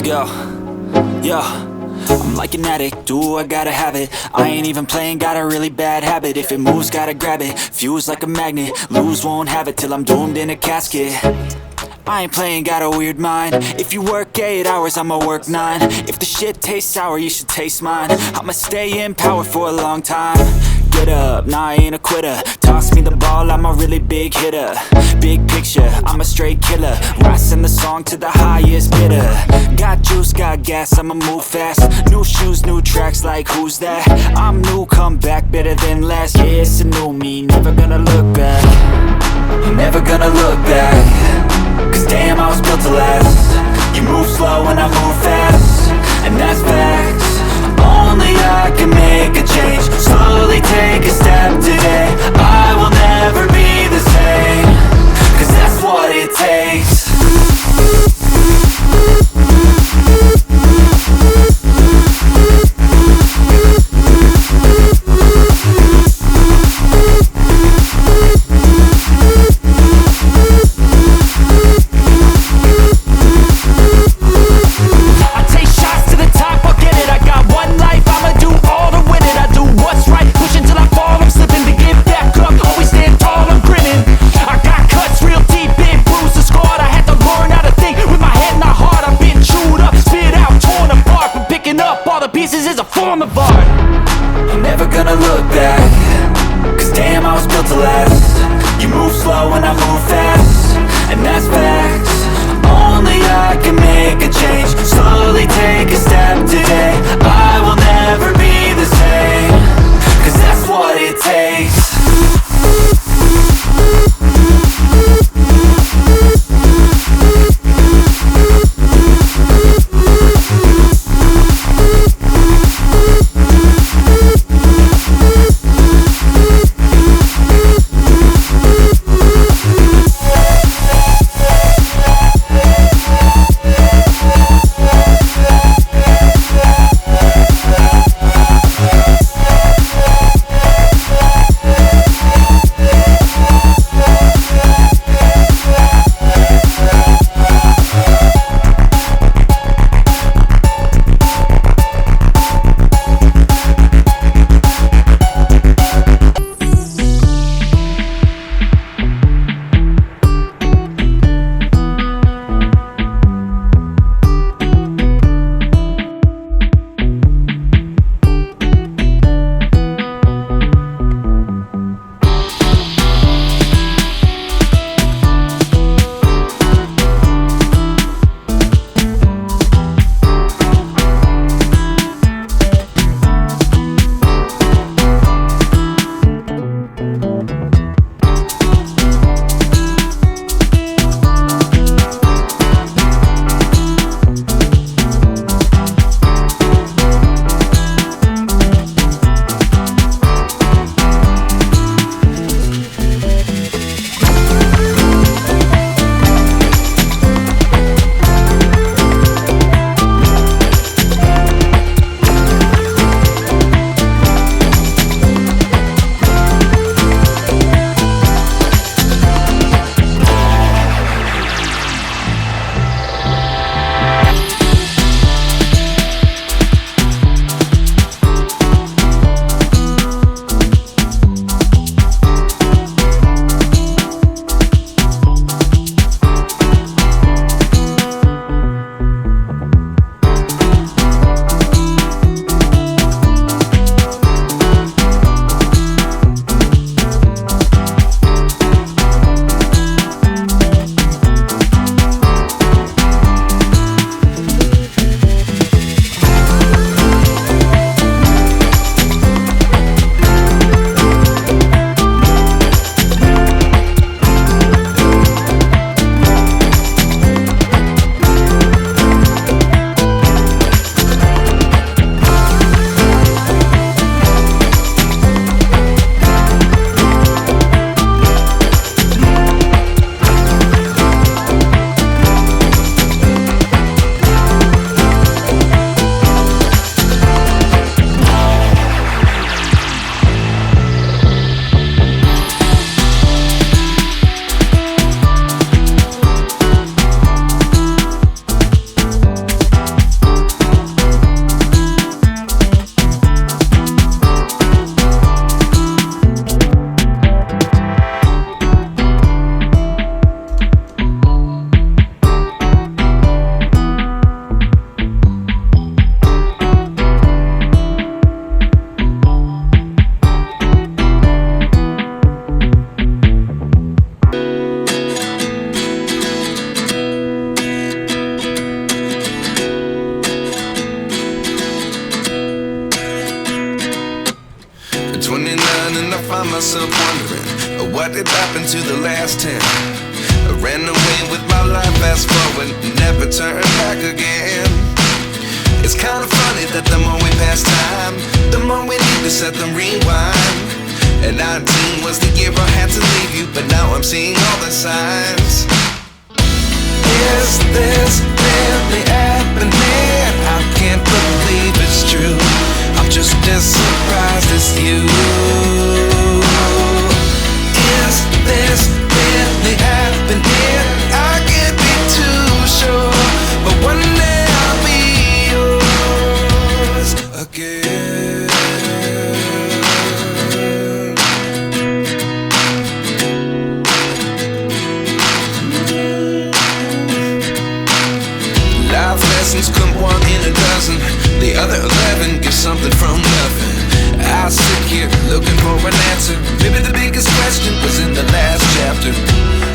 Yo, yo, I'm like an addict, ooh, I gotta have it. I ain't even playing, got a really bad habit. If it moves, gotta grab it, fuse like a magnet. Lose, won't have it till I'm doomed in a casket. I ain't playing, got a weird mind. If you work 8 hours, I'ma work 9. If the shit tastes sour, you should taste mine. I'ma stay in power for a long time. Get up, nah, I ain't a quitter. Toss me the ball, I'm a really big hitter. Big picture, I'm a straight killer. Rising the song to the highest bidder. Got juice, got gas, I'ma move fast. New shoes, new tracks, like who's that? I'm new, come back, better than last. Yeah, it's a new me, never gonna look back. Never gonna look back. Cause damn, I was built to last. You move slow and I move fast, and that's facts. Only I can make a change. Slowly take a step today. I will never be the same. Cause that's what it takes. Pieces is a form of art. I'm never gonna look back. Cause damn, I was built to last. You move slow and I move fast, and that's facts. Only I can make a change. Slowly take a step today. I will never be the same. Cause that's what it takes. What did happen to the last 10? I ran away with my life, fast forward, never turn back again. It's kinda funny that the more we pass time, the more we need to set them rewind. And 19 was the year I had to leave you, but now I'm seeing all the signs. Is this really happening? I can't believe it's true. I'm just as surprised as you. Is this really happening? I can't be too sure, but one day I'll be yours again. Life lessons come one in a dozen. The other 11 get something from nothing. I sit here looking for an answer. Maybe the biggest question was in the last chapter.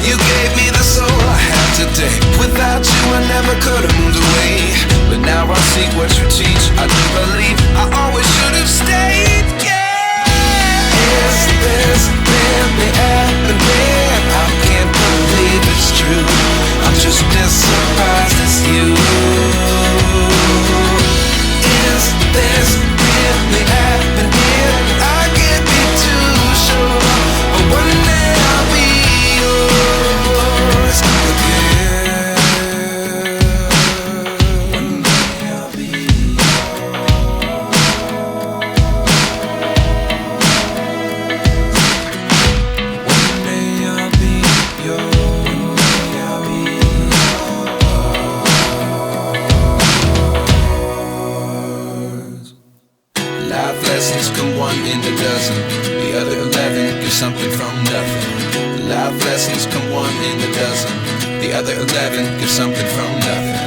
You gave me the soul I have today. Without you I never could have moved away. But now I see what you teach. I do believe I always should have stayed. Yeah. Is this really happening? I can't believe it's true. I'm just as surprised as you. Is this really happening? I can't be too sure, but one day I'll be yours again. One day I'll be yours. One day I'll be yours. Life lessons come one in a dozen. The other 11 get something from nothing. Life lessons come one in a dozen. The other 11 get something from nothing.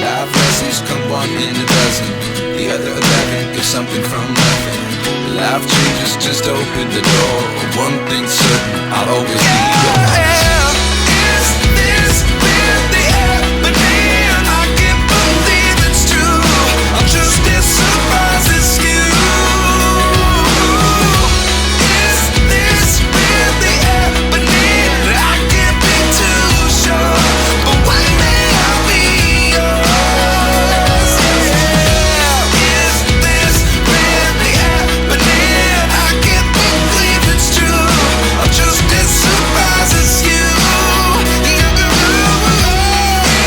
Life lessons come one in a dozen. The other 11 get something from nothing. Life changes just open the door. One thing's certain, I'll always be yours. Is this really happening? I can't believe it's true. I'm just as surprised as you. Is this really happening? I can't be too sure, but one day I'll be yours. Yeah. Is this really happening? I can't believe it's true. I'm just as surprised as you.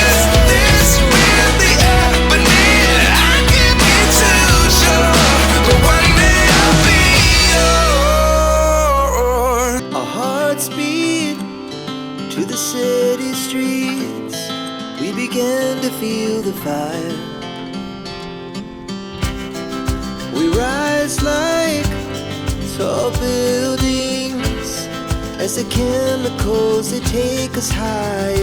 Is this really happening? I can't be too sure, but one day I'll be yours. Our hearts beat to the city streets. We began to feel the fire. We rise like tall buildings as the chemicals, they take us higher.